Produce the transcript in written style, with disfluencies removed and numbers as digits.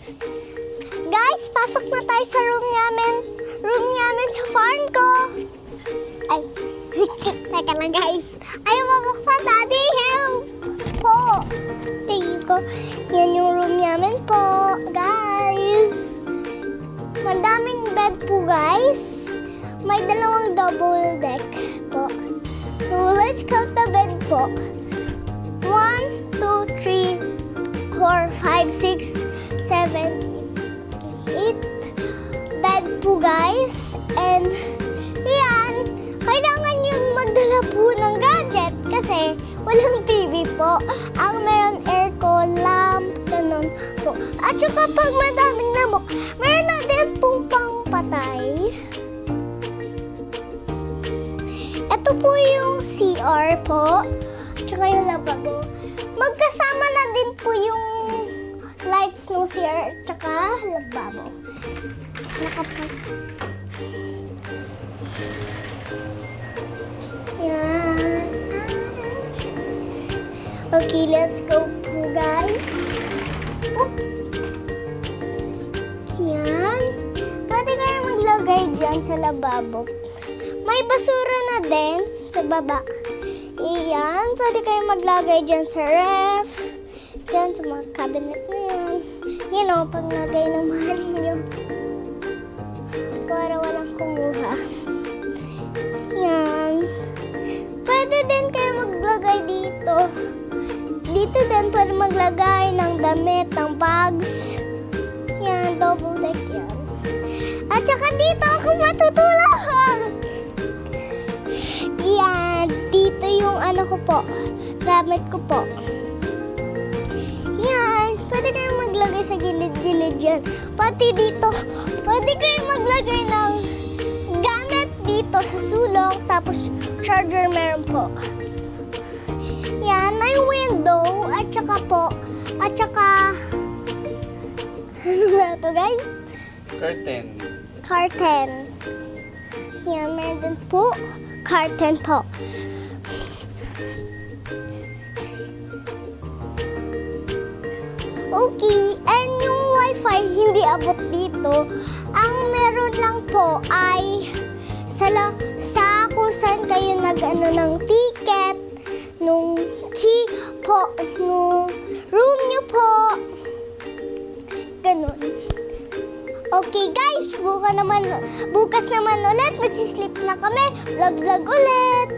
Guys, pasok na tayo sa room namin. Room namin sa farm ko. Ay, teka lang guys. Ayaw mabuksan, Daddy. Help po. There you go. Yan yung room namin po, guys. Madaming bed po, guys. May dalawang double deck po. So, let's count the bed po. 1, 2, 3, 4, 5, 6, 7, 8 bed po, guys. And, yan. Kailangan yun magdala po ng gadget kasi walang TV po. Ang meron aircon, lamp, ganun po. At saka pag madaming lamok, meron na din pong pangpatay. Ito po yung CR po. At saka yung lavabo. Magkasama na din po yung lights ng CR at saka lavabo. Yan. Okay, let's go po, guys. Oops. Yan. Pwede kayo maglagay dyan sa lababo. May basura na din sa baba. Iyan. Pwede kayo maglagay dyan sa ref. Dyan sa mga cabinet na yan. You know, paglagay ng mahal ninyo. Para walang kumuha. Yan. Pwede din kayo maglagay dito. Dito din pwede maglagay ng damit, ng bags. Yan, double deck yan. At saka dito ako matutulog. Yan, dito yung ano ko po. Gamit ko po. Yan, pwede kayo maglagay sa gilid-gilid yan. Pati dito, pwede kayo maglagay ng gamit dito sa sulok. Tapos charger meron po. Yan, may window at saka po, at saka, ano na ito guys? Curtain. Curtain. Yan, meron din po, curtain po. Okay, and yung wifi hindi abot dito. Ang meron lang po ay sa kung saan kayo nag-ano ng ticket, nung key po, nung room nyo po. Ganun. Okay guys, bukas naman ulit. Magsisleep na kami. Vlog ulit.